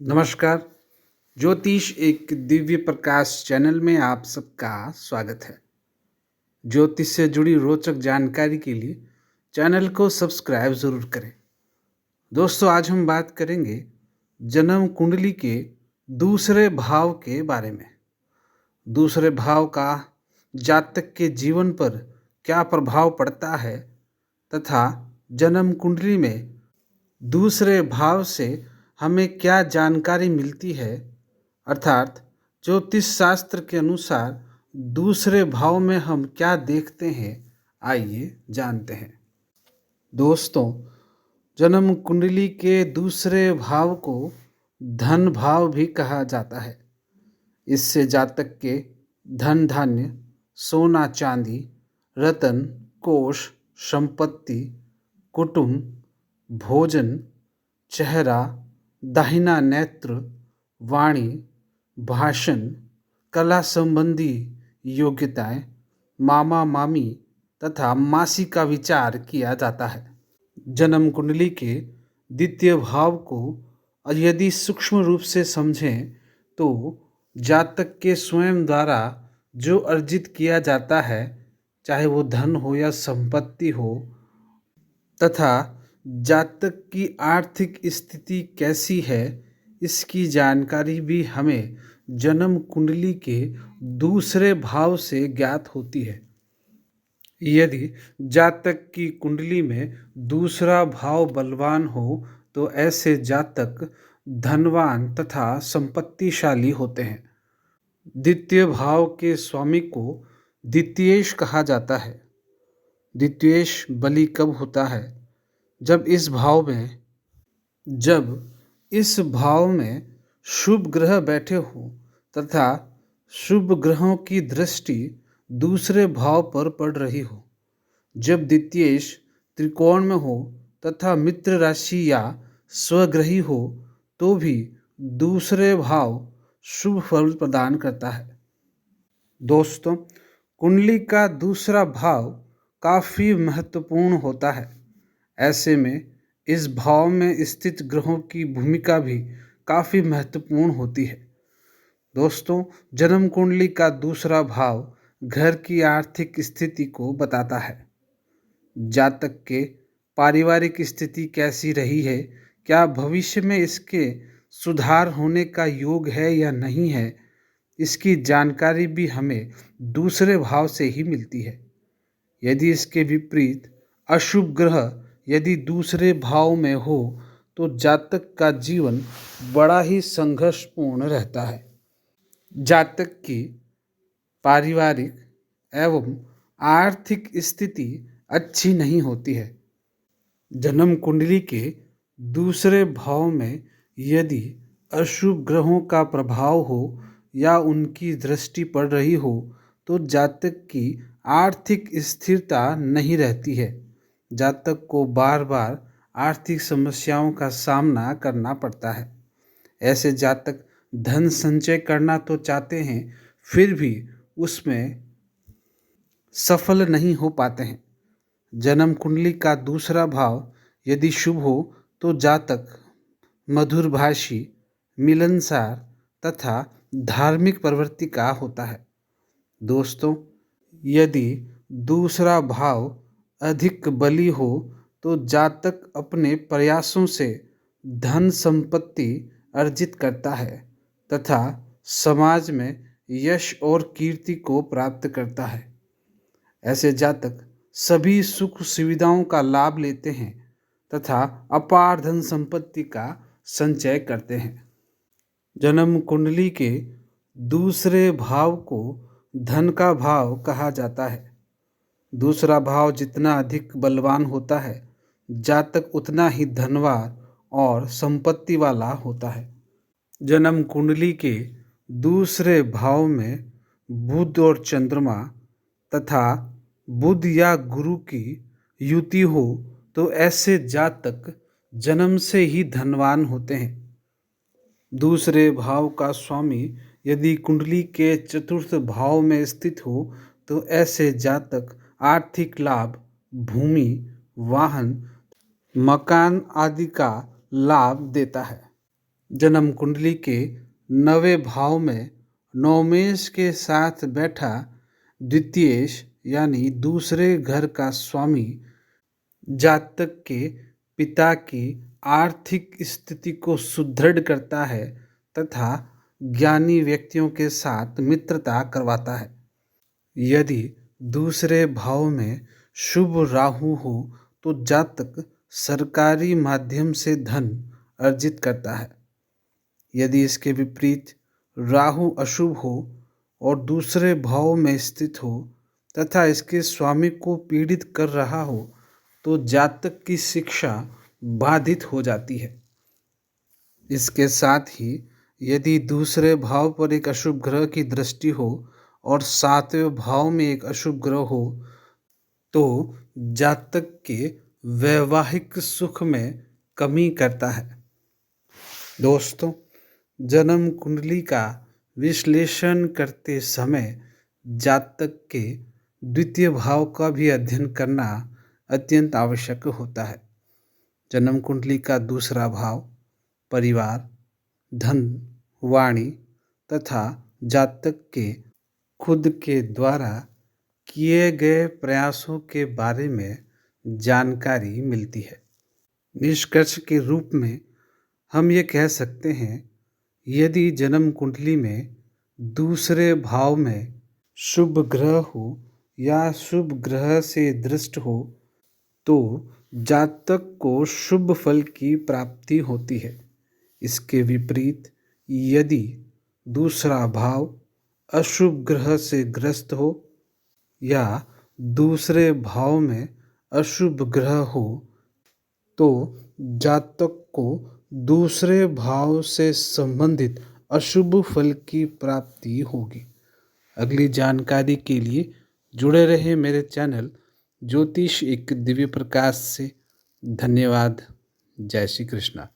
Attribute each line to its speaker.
Speaker 1: नमस्कार। ज्योतिष एक दिव्य प्रकाश चैनल में आप सबका स्वागत है। ज्योतिष से जुड़ी रोचक जानकारी के लिए चैनल को सब्सक्राइब ज़रूर करें। दोस्तों, आज हम बात करेंगे जन्म कुंडली के दूसरे भाव के बारे में। दूसरे भाव का जातक के जीवन पर क्या प्रभाव पड़ता है तथा जन्म कुंडली में दूसरे भाव से हमें क्या जानकारी मिलती है, अर्थात ज्योतिष शास्त्र के अनुसार दूसरे भाव में हम क्या देखते हैं, आइए जानते हैं। दोस्तों, जन्म कुंडली के दूसरे भाव को धन भाव भी कहा जाता है। इससे जातक के धन धान्य, सोना चांदी, रत्न, कोष, संपत्ति, कुटुंब, भोजन, चेहरा, दाहिना नेत्र, वाणी, भाषण, कला संबंधी योग्यताएं, मामा मामी तथा मासी का विचार किया जाता है। जन्म कुंडली के द्वितीय भाव को यदि सूक्ष्म रूप से समझें तो जातक के स्वयं द्वारा जो अर्जित किया जाता है, चाहे वो धन हो या संपत्ति हो, तथा जातक की आर्थिक स्थिति कैसी है, इसकी जानकारी भी हमें जन्म कुंडली के दूसरे भाव से ज्ञात होती है। यदि जातक की कुंडली में दूसरा भाव बलवान हो तो ऐसे जातक धनवान तथा संपत्तिशाली होते हैं। द्वितीय भाव के स्वामी को द्वितीयेश कहा जाता है। द्वितीयेश बलि कब होता है? जब इस भाव में शुभ ग्रह बैठे हो तथा शुभ ग्रहों की दृष्टि दूसरे भाव पर पड़ रही हो। जब द्वितीयेश त्रिकोण में हो तथा मित्र राशि या स्वग्रही हो तो भी दूसरे भाव शुभ फल प्रदान करता है। दोस्तों, कुंडली का दूसरा भाव काफ़ी महत्वपूर्ण होता है। ऐसे में इस भाव में स्थित ग्रहों की भूमिका भी काफ़ी महत्वपूर्ण होती है। दोस्तों, जन्म कुंडली का दूसरा भाव घर की आर्थिक स्थिति को बताता है। जातक के पारिवारिक स्थिति कैसी रही है, क्या भविष्य में इसके सुधार होने का योग है या नहीं है, इसकी जानकारी भी हमें दूसरे भाव से ही मिलती है। यदि इसके विपरीत अशुभ ग्रह यदि दूसरे भाव में हो तो जातक का जीवन बड़ा ही संघर्षपूर्ण रहता है। जातक की पारिवारिक एवं आर्थिक स्थिति अच्छी नहीं होती है। जन्म कुंडली के दूसरे भाव में यदि अशुभ ग्रहों का प्रभाव हो या उनकी दृष्टि पड़ रही हो तो जातक की आर्थिक स्थिरता नहीं रहती है। जातक को बार बार आर्थिक समस्याओं का सामना करना पड़ता है। ऐसे जातक धन संचय करना तो चाहते हैं, फिर भी उसमें सफल नहीं हो पाते हैं। जन्म कुंडली का दूसरा भाव यदि शुभ हो तो जातक मधुरभाषी, मिलनसार तथा धार्मिक प्रवृत्ति का होता है। दोस्तों, यदि दूसरा भाव अधिक बली हो तो जातक अपने प्रयासों से धन संपत्ति अर्जित करता है तथा समाज में यश और कीर्ति को प्राप्त करता है। ऐसे जातक सभी सुख सुविधाओं का लाभ लेते हैं तथा अपार धन संपत्ति का संचय करते हैं। जन्म कुंडली के दूसरे भाव को धन का भाव कहा जाता है। दूसरा भाव जितना अधिक बलवान होता है, जातक उतना ही धनवान और संपत्ति वाला होता है। जन्म कुंडली के दूसरे भाव में बुध और चंद्रमा तथा बुध या गुरु की युति हो तो ऐसे जातक जन्म से ही धनवान होते हैं। दूसरे भाव का स्वामी यदि कुंडली के चतुर्थ भाव में स्थित हो तो ऐसे जातक आर्थिक लाभ, भूमि, वाहन, मकान आदि का लाभ देता है। जन्म कुंडली के 9वें भाव में नवमेश के साथ बैठा द्वितीयेश यानी दूसरे घर का स्वामी जातक के पिता की आर्थिक स्थिति को सुदृढ़ करता है तथा ज्ञानी व्यक्तियों के साथ मित्रता करवाता है। यदि दूसरे भाव में शुभ राहु हो तो जातक सरकारी माध्यम से धन अर्जित करता है। यदि इसके विपरीत राहु अशुभ हो और दूसरे भाव में स्थित हो तथा इसके स्वामी को पीड़ित कर रहा हो तो जातक की शिक्षा बाधित हो जाती है। इसके साथ ही यदि दूसरे भाव पर एक अशुभ ग्रह की दृष्टि हो और 7वें भाव में एक अशुभ ग्रह हो तो जातक के वैवाहिक सुख में कमी करता है। दोस्तों, जन्म कुंडली का विश्लेषण करते समय जातक के द्वितीय भाव का भी अध्ययन करना अत्यंत आवश्यक होता है। जन्म कुंडली का दूसरा भाव परिवार, धन, वाणी तथा जातक के खुद के द्वारा किए गए प्रयासों के बारे में जानकारी मिलती है। निष्कर्ष के रूप में हम ये कह सकते हैं, यदि जन्म कुंडली में दूसरे भाव में शुभ ग्रह हो या शुभ ग्रह से दृष्ट हो तो जातक को शुभ फल की प्राप्ति होती है। इसके विपरीत यदि दूसरा भाव अशुभ ग्रह से ग्रस्त हो या दूसरे भाव में अशुभ ग्रह हो तो जातक को दूसरे भाव से संबंधित अशुभ फल की प्राप्ति होगी। अगली जानकारी के लिए जुड़े रहे मेरे चैनल ज्योतिष एक दिव्य प्रकाश से। धन्यवाद। जय श्री कृष्णा।